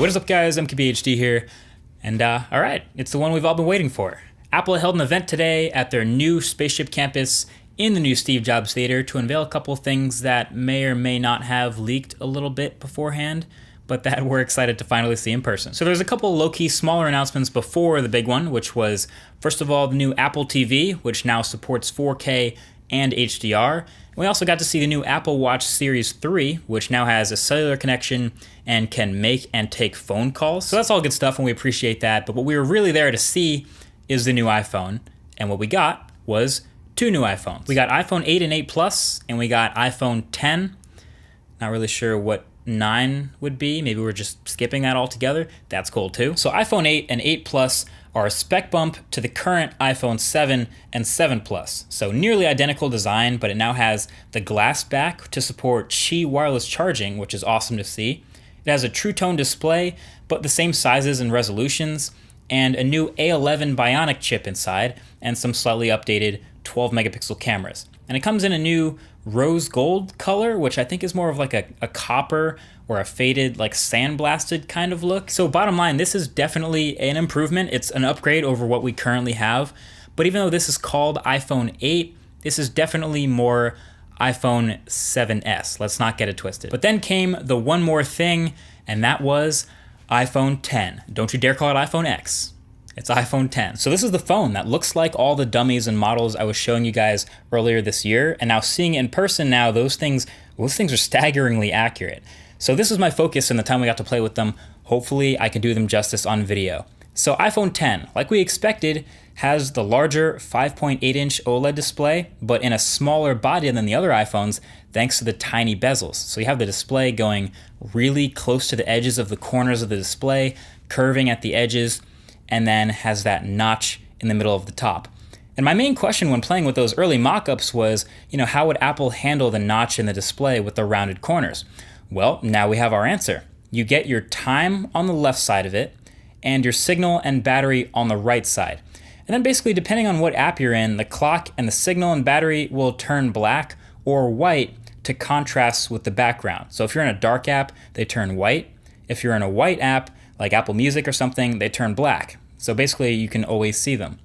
What is up, guys? MKBHD here, and alright, it's the one we've all been waiting for. Apple held an event today at their new spaceship campus in the new Steve Jobs Theater to unveil a couple things that may or may not have leaked a little bit beforehand, but that we're excited to finally see in person. So there's a couple low-key smaller announcements before the big one, which was, first of all, the new Apple TV, which now supports 4K and HDR. We also got to see the new Apple Watch Series 3, which now has a cellular connection and can make and take phone calls. So that's all good stuff, and we appreciate that. But what we were really there to see is the new iPhone. And what we got was two new iPhones. We got iPhone 8 and 8 Plus, and we got iPhone 10. Not really sure what 9 would be. Maybe we're just skipping that altogether. That's cool too. So iPhone 8 and 8 Plus are a spec bump to the current iPhone 7 and 7 Plus. So nearly identical design, but it now has the glass back to support Qi wireless charging, which is awesome to see. It has a True Tone display, but the same sizes and resolutions, and a new A11 Bionic chip inside, and some slightly updated 12 megapixel cameras. And it comes in a new rose gold color, which I think is more of like a copper or a faded, like sandblasted kind of look. So bottom line, this is definitely an improvement. It's an upgrade over what we currently have. But even though this is called iPhone 8, this is definitely more iPhone 7S. Let's not get it twisted. But then came the one more thing, and that was iPhone 10. Don't you dare call it iPhone X. It's iPhone 10. So this is the phone that looks like all the dummies and models I was showing you guys earlier this year. And now seeing it in person now, those things are staggeringly accurate. So this was my focus in the time we got to play with them. Hopefully I can do them justice on video. So iPhone 10, like we expected, has the larger 5.8-inch OLED display, but in a smaller body than the other iPhones, thanks to the tiny bezels. So you have the display going really close to the edges of the corners of the display, curving at the edges, and then has that notch in the middle of the top. And my main question when playing with those early mock-ups was, how would Apple handle the notch in the display with the rounded corners? Well, now we have our answer. You get your time on the left side of it, and your signal and battery on the right side. And then basically, depending on what app you're in, the clock and the signal and battery will turn black or white to contrast with the background. So if you're in a dark app, they turn white. If you're in a white app, like Apple Music or something, they turn black. So basically, you can always see them.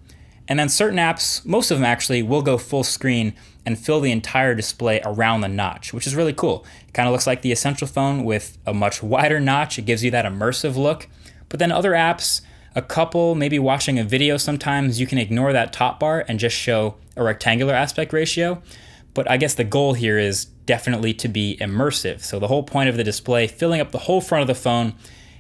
And then certain apps, most of them actually, will go full screen and fill the entire display around the notch, which is really cool. It kind of looks like the Essential phone with a much wider notch. It gives you that immersive look. But then other apps, a couple, maybe watching a video sometimes, you can ignore that top bar and just show a rectangular aspect ratio. But I guess the goal here is definitely to be immersive. So the whole point of the display, filling up the whole front of the phone,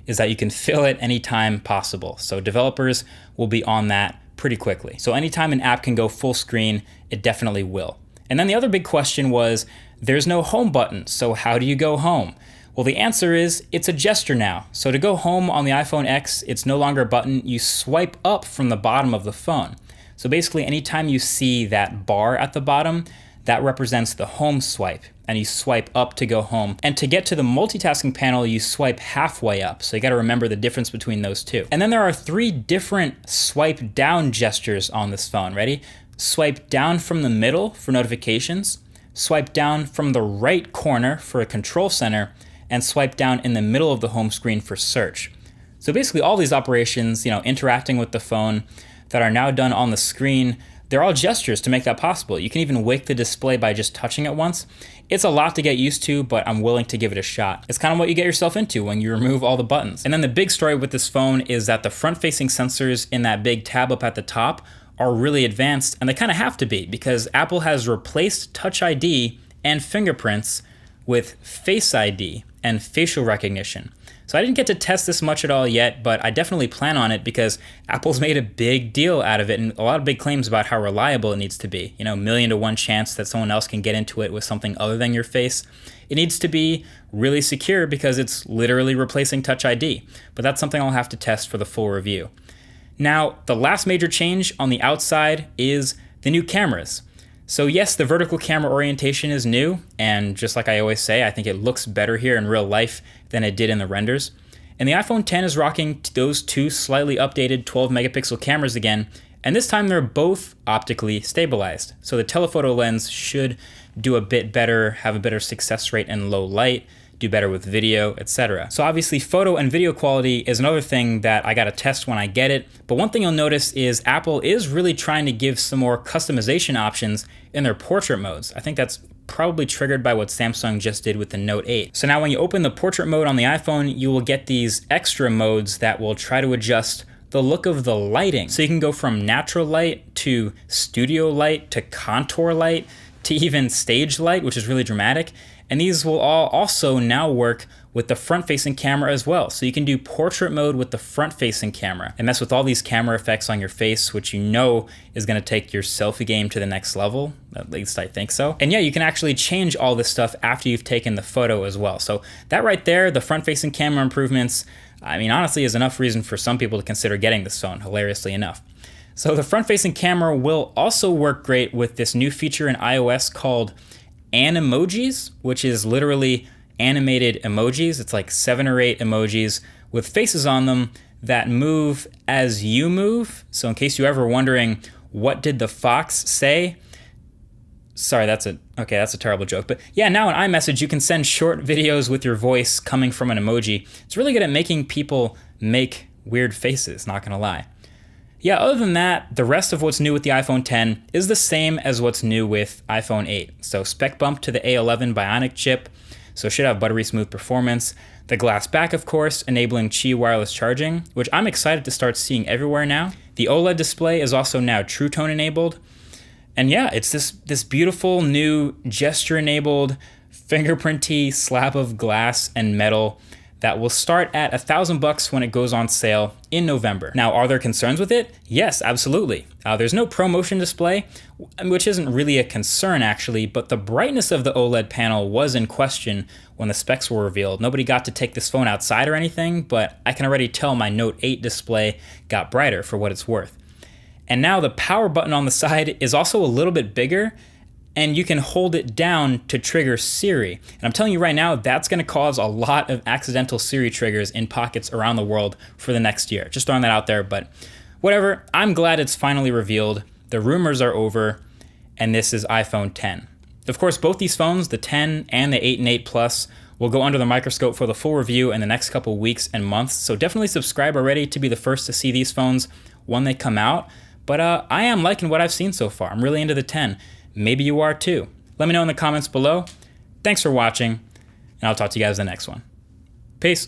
is that you can fill it anytime possible. So developers will be on that pretty quickly. So anytime an app can go full screen, it definitely will. And then the other big question was, there's no home button, so how do you go home? Well, the answer is, it's a gesture now. So to go home on the iPhone X, it's no longer a button. You swipe up from the bottom of the phone. So basically, anytime you see that bar at the bottom, that represents the home swipe, and you swipe up to go home. And to get to the multitasking panel, you swipe halfway up. So you gotta remember the difference between those two. And then there are 3 different swipe down gestures on this phone. Ready? Swipe down from the middle for notifications, swipe down from the right corner for a control center, and swipe down in the middle of the home screen for search. So basically all these operations, interacting with the phone that are now done on the screen, they're all gestures to make that possible. You can even wake the display by just touching it once. It's a lot to get used to, but I'm willing to give it a shot. It's kind of what you get yourself into when you remove all the buttons. And then the big story with this phone is that the front-facing sensors in that big tab up at the top are really advanced, and they kind of have to be because Apple has replaced Touch ID and fingerprints with Face ID and facial recognition. So I didn't get to test this much at all yet, but I definitely plan on it because Apple's made a big deal out of it and a lot of big claims about how reliable it needs to be. 1,000,000 to 1 chance that someone else can get into it with something other than your face. It needs to be really secure because it's literally replacing Touch ID, but that's something I'll have to test for the full review. Now, the last major change on the outside is the new cameras. So yes, the vertical camera orientation is new, and just like I always say, I think it looks better here in real life than it did in the renders. And the iPhone 10 is rocking those 2 slightly updated 12 megapixel cameras again, and this time they're both optically stabilized. So the telephoto lens should do a bit better, have a better success rate in low light, do better with video, etc. So obviously photo and video quality is another thing that I gotta test when I get it. But one thing you'll notice is Apple is really trying to give some more customization options in their portrait modes. I think that's probably triggered by what Samsung just did with the Note 8. So now when you open the portrait mode on the iPhone, you will get these extra modes that will try to adjust the look of the lighting. So you can go from natural light to studio light to contour light to even stage light, which is really dramatic. And these will all also now work with the front-facing camera as well. So you can do portrait mode with the front-facing camera and mess with all these camera effects on your face, which you know is gonna take your selfie game to the next level. At least I think so. And yeah, you can actually change all this stuff after you've taken the photo as well. So that right there, the front-facing camera improvements, I mean, honestly, is enough reason for some people to consider getting this phone, hilariously enough. So the front-facing camera will also work great with this new feature in iOS called Animojis, which is literally animated emojis. It's like 7 or 8 emojis with faces on them that move as you move. So in case you're ever wondering, what did the fox say? Sorry, that's a terrible joke. But yeah, now in iMessage, you can send short videos with your voice coming from an emoji. It's really good at making people make weird faces, not gonna lie. Yeah, other than that, the rest of what's new with the iPhone X is the same as what's new with iPhone 8. So spec bump to the A11 Bionic chip, so it should have buttery smooth performance. The glass back, of course, enabling Qi wireless charging, which I'm excited to start seeing everywhere now. The OLED display is also now True Tone enabled. And yeah, it's this beautiful new gesture-enabled, fingerprinty slab of glass and metal that will start at $1,000 when it goes on sale in November. Now, are there concerns with it? Yes, absolutely. There's no ProMotion display, which isn't really a concern actually, but the brightness of the OLED panel was in question when the specs were revealed. Nobody got to take this phone outside or anything, but I can already tell my Note 8 display got brighter for what it's worth. And now the power button on the side is also a little bit bigger, and you can hold it down to trigger Siri. And I'm telling you right now, that's gonna cause a lot of accidental Siri triggers in pockets around the world for the next year. Just throwing that out there, but whatever. I'm glad it's finally revealed. The rumors are over, and this is iPhone X. Of course, both these phones, the 10 and the 8 and 8 Plus, will go under the microscope for the full review in the next couple weeks and months. So definitely subscribe already to be the first to see these phones when they come out. But I am liking what I've seen so far. I'm really into the 10. Maybe you are too. Let me know in the comments below. Thanks for watching, and I'll talk to you guys in the next one. Peace.